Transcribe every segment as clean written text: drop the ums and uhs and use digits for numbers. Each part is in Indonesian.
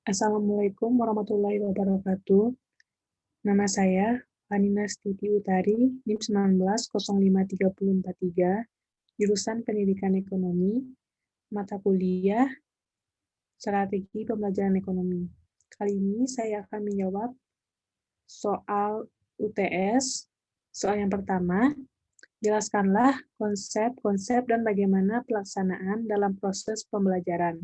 Assalamualaikum warahmatullahi wabarakatuh. Nama saya Fanina Stuti Utari, NIM 19053043, jurusan Pendidikan Ekonomi, mata kuliah Strategi Pembelajaran Ekonomi. Kali ini saya akan menjawab soal UTS. Soal yang pertama, jelaskanlah konsep-konsep dan bagaimana pelaksanaan dalam proses pembelajaran.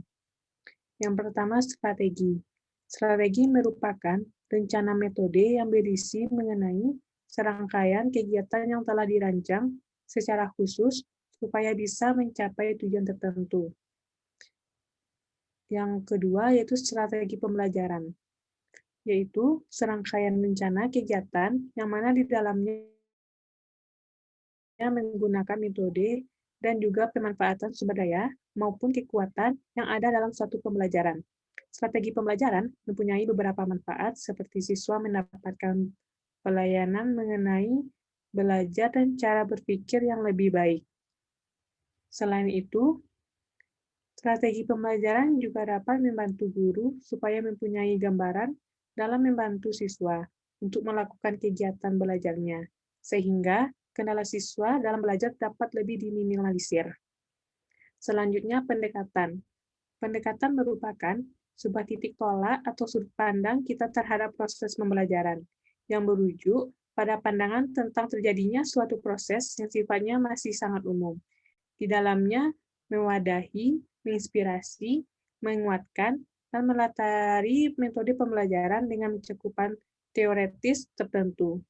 Yang pertama, strategi. Strategi merupakan rencana metode yang berisi mengenai serangkaian kegiatan yang telah dirancang secara khusus supaya bisa mencapai tujuan tertentu. Yang kedua yaitu strategi pembelajaran, yaitu serangkaian rencana kegiatan yang mana di dalamnya menggunakan metode dan juga pemanfaatan sumber daya maupun kekuatan yang ada dalam suatu pembelajaran. Strategi pembelajaran mempunyai beberapa manfaat seperti siswa mendapatkan pelayanan mengenai belajar dan cara berpikir yang lebih baik. Selain itu, strategi pembelajaran juga dapat membantu guru supaya mempunyai gambaran dalam membantu siswa untuk melakukan kegiatan belajarnya, sehingga kendala siswa dalam belajar dapat lebih diminimalisir. Selanjutnya, pendekatan. Pendekatan merupakan sebuah titik tolak atau sudut pandang kita terhadap proses pembelajaran, yang merujuk pada pandangan tentang terjadinya suatu proses yang sifatnya masih sangat umum. Di dalamnya mewadahi, menginspirasi, menguatkan, dan melatari metode pembelajaran dengan cakupan teoretis tertentu.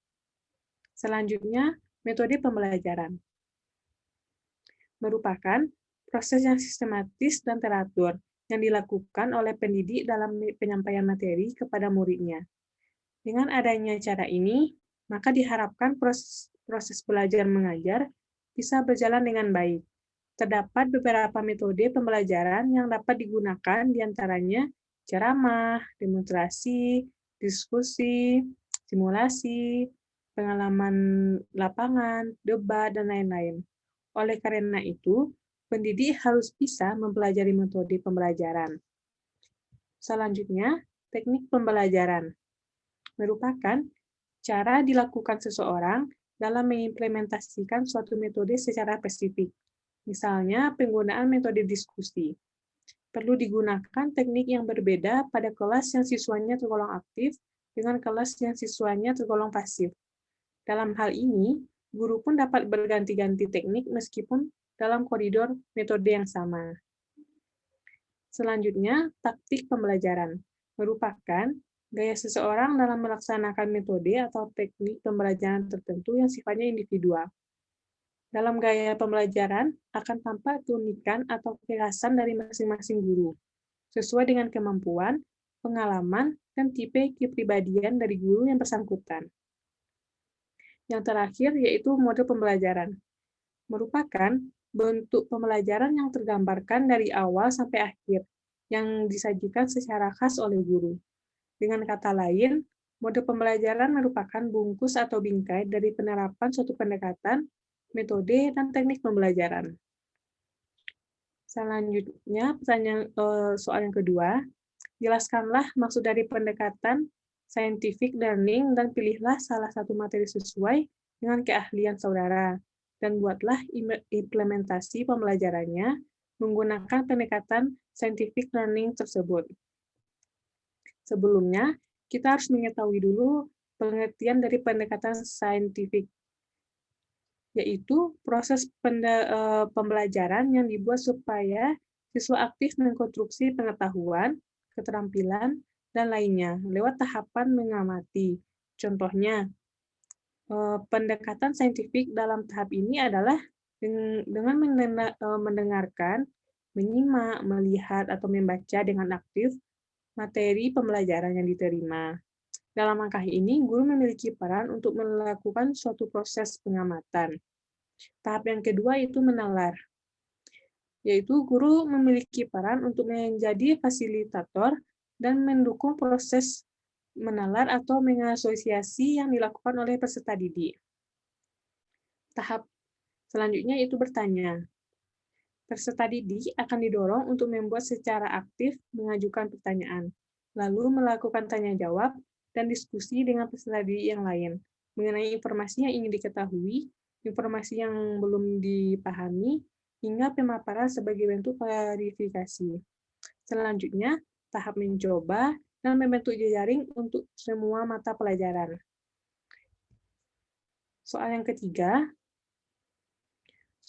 Selanjutnya, metode pembelajaran merupakan proses yang sistematis dan teratur yang dilakukan oleh pendidik dalam penyampaian materi kepada muridnya. Dengan adanya cara ini, maka diharapkan proses belajar mengajar bisa berjalan dengan baik. Terdapat beberapa metode pembelajaran yang dapat digunakan, diantaranya ceramah, demonstrasi, diskusi, simulasi, pengalaman lapangan, debat, dan lain-lain. Oleh karena itu, pendidik harus bisa mempelajari metode pembelajaran. Selanjutnya, teknik pembelajaran merupakan cara dilakukan seseorang dalam mengimplementasikan suatu metode secara spesifik. Misalnya, penggunaan metode diskusi. Perlu digunakan teknik yang berbeda pada kelas yang siswanya tergolong aktif dengan kelas yang siswanya tergolong pasif. Dalam hal ini, guru pun dapat berganti-ganti teknik meskipun dalam koridor metode yang sama. Selanjutnya, taktik pembelajaran merupakan gaya seseorang dalam melaksanakan metode atau teknik pembelajaran tertentu yang sifatnya individual. Dalam gaya pembelajaran akan tampak keunikan atau kekhasan dari masing-masing guru, sesuai dengan kemampuan, pengalaman, dan tipe kepribadian dari guru yang bersangkutan. Yang terakhir yaitu mode pembelajaran. Merupakan bentuk pembelajaran yang tergambarkan dari awal sampai akhir, yang disajikan secara khas oleh guru. Dengan kata lain, mode pembelajaran merupakan bungkus atau bingkai dari penerapan suatu pendekatan, metode, dan teknik pembelajaran. Selanjutnya, soal yang kedua, jelaskanlah maksud dari pendekatan scientific learning dan pilihlah salah satu materi sesuai dengan keahlian saudara, dan buatlah implementasi pembelajarannya menggunakan pendekatan scientific learning tersebut. Sebelumnya, kita harus mengetahui dulu pengertian dari pendekatan scientific, yaitu proses pembelajaran yang dibuat supaya siswa aktif mengkonstruksi pengetahuan, keterampilan, dan lainnya lewat tahapan mengamati. Contohnya, pendekatan saintifik dalam tahap ini adalah dengan mendengarkan, menyimak, melihat, atau membaca dengan aktif materi pembelajaran yang diterima. Dalam langkah ini, guru memiliki peran untuk melakukan suatu proses pengamatan. Tahap yang kedua itu menalar, yaitu guru memiliki peran untuk menjadi fasilitator dan mendukung proses menalar atau mengasosiasi yang dilakukan oleh peserta didik. Tahap selanjutnya itu bertanya. Peserta didik akan didorong untuk membuat secara aktif mengajukan pertanyaan, lalu melakukan tanya jawab dan diskusi dengan peserta didik yang lain mengenai informasi yang ingin diketahui, informasi yang belum dipahami, hingga pemaparan sebagai bentuk klarifikasi. Selanjutnya, tahap mencoba dan membentuk jejaring untuk semua mata pelajaran. Soal yang ketiga,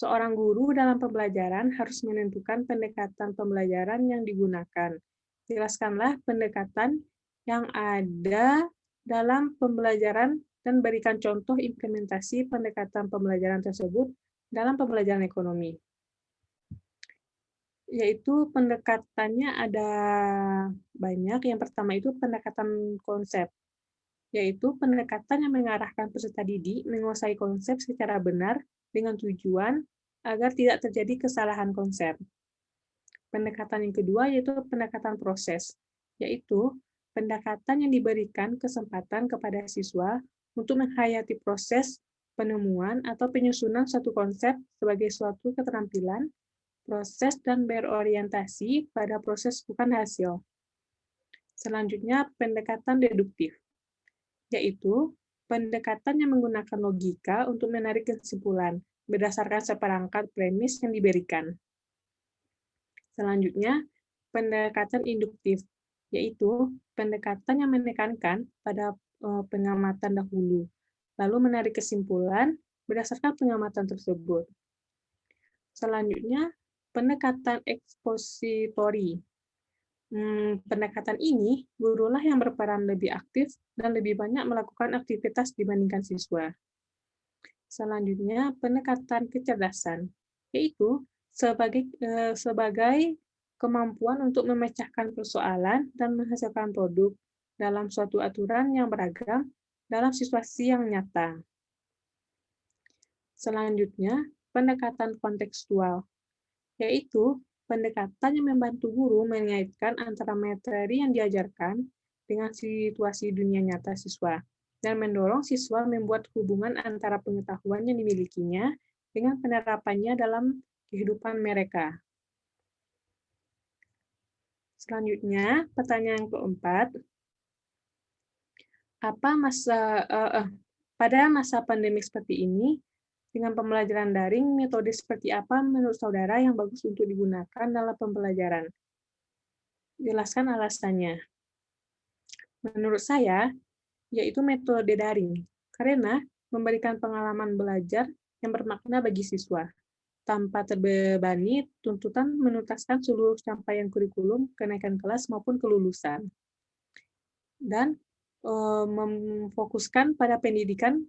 seorang guru dalam pembelajaran harus menentukan pendekatan pembelajaran yang digunakan. Jelaskanlah pendekatan yang ada dalam pembelajaran dan berikan contoh implementasi pendekatan pembelajaran tersebut dalam pembelajaran ekonomi. Yaitu pendekatannya ada banyak. Yang pertama itu pendekatan konsep, yaitu pendekatan yang mengarahkan peserta didik menguasai konsep secara benar dengan tujuan agar tidak terjadi kesalahan konsep. Pendekatan yang kedua yaitu pendekatan proses, yaitu pendekatan yang diberikan kesempatan kepada siswa untuk menghayati proses penemuan atau penyusunan suatu konsep sebagai suatu keterampilan, proses, dan berorientasi pada proses bukan hasil. Selanjutnya, pendekatan deduktif, yaitu pendekatan yang menggunakan logika untuk menarik kesimpulan berdasarkan seperangkat premis yang diberikan. Selanjutnya, pendekatan induktif, yaitu pendekatan yang menekankan pada pengamatan dahulu, lalu menarik kesimpulan berdasarkan pengamatan tersebut. Selanjutnya, pendekatan ekspositori. Pendekatan ini, gurulah yang berperan lebih aktif dan lebih banyak melakukan aktivitas dibandingkan siswa. Selanjutnya, pendekatan kecerdasan, yaitu sebagai kemampuan untuk memecahkan persoalan dan menghasilkan produk dalam suatu aturan yang beragam dalam situasi yang nyata. Selanjutnya, pendekatan kontekstual, yaitu pendekatan yang membantu guru mengaitkan antara materi yang diajarkan dengan situasi dunia nyata siswa, dan mendorong siswa membuat hubungan antara pengetahuan yang dimilikinya dengan penerapannya dalam kehidupan mereka. Selanjutnya, pertanyaan keempat, pada masa pandemi seperti ini, dengan pembelajaran daring, metode seperti apa menurut saudara yang bagus untuk digunakan dalam pembelajaran? Jelaskan alasannya. Menurut saya, yaitu metode daring, karena memberikan pengalaman belajar yang bermakna bagi siswa, tanpa terbebani tuntutan menuntaskan seluruh capaian kurikulum, kenaikan kelas, maupun kelulusan. Dan memfokuskan pada pendidikan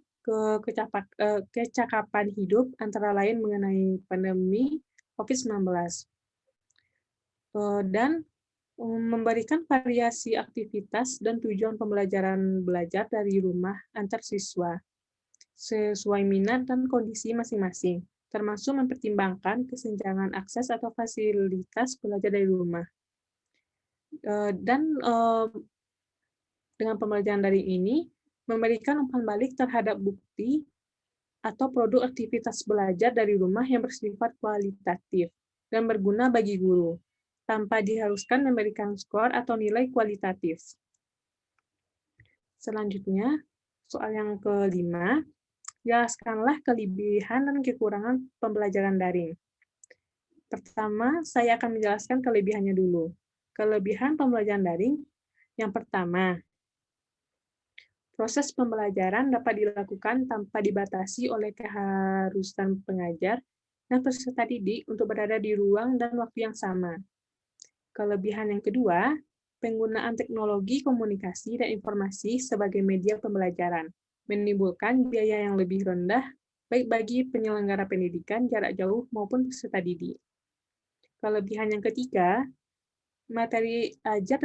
kecakapan hidup, antara lain mengenai pandemi COVID-19. Dan memberikan variasi aktivitas dan tujuan pembelajaran belajar dari rumah antar siswa, sesuai minat dan kondisi masing-masing, termasuk mempertimbangkan kesenjangan akses atau fasilitas belajar dari rumah. Dan dengan pembelajaran daring ini, memberikan umpan balik terhadap bukti atau produk aktivitas belajar dari rumah yang bersifat kualitatif dan berguna bagi guru, tanpa diharuskan memberikan skor atau nilai kualitatif. Selanjutnya, soal yang kelima, jelaskanlah kelebihan dan kekurangan pembelajaran daring. Pertama, saya akan menjelaskan kelebihannya dulu. Kelebihan pembelajaran daring, yang pertama, proses pembelajaran dapat dilakukan tanpa dibatasi oleh keharusan pengajar dan peserta didik untuk berada di ruang dan waktu yang sama. Kelebihan yang kedua, penggunaan teknologi komunikasi dan informasi sebagai media pembelajaran, menimbulkan biaya yang lebih rendah baik bagi penyelenggara pendidikan jarak jauh maupun peserta didik. Kelebihan yang ketiga, materi ajar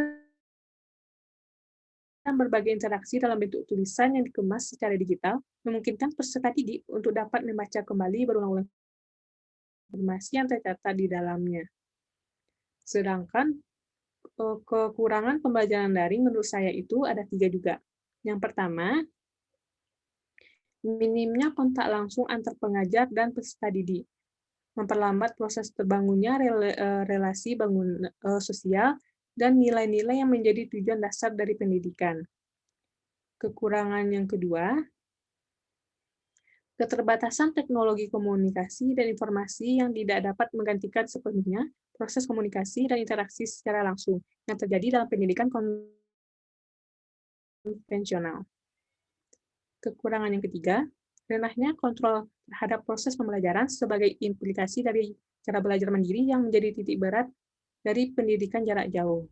dan berbagai interaksi dalam bentuk tulisan yang dikemas secara digital memungkinkan peserta didik untuk dapat membaca kembali berulang-ulang informasi yang tercatat di dalamnya. Sedangkan kekurangan pembelajaran daring menurut saya itu ada 3 juga. Yang pertama, minimnya kontak langsung antar pengajar dan peserta didik. memperlambat proses terbangunnya relasi sosial, dan nilai-nilai yang menjadi tujuan dasar dari pendidikan. Kekurangan yang kedua, keterbatasan teknologi komunikasi dan informasi yang tidak dapat menggantikan sepenuhnya proses komunikasi dan interaksi secara langsung yang terjadi dalam pendidikan konvensional. Kekurangan yang ketiga, rendahnya kontrol terhadap proses pembelajaran sebagai implikasi dari cara belajar mandiri yang menjadi titik berat dari pendidikan jarak jauh.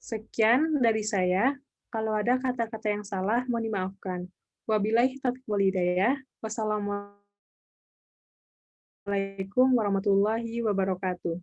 Sekian dari saya. Kalau ada kata-kata yang salah, mohon dimaafkan. Wabillahi taufiq wal hidayah. Wassalamualaikum warahmatullahi wabarakatuh.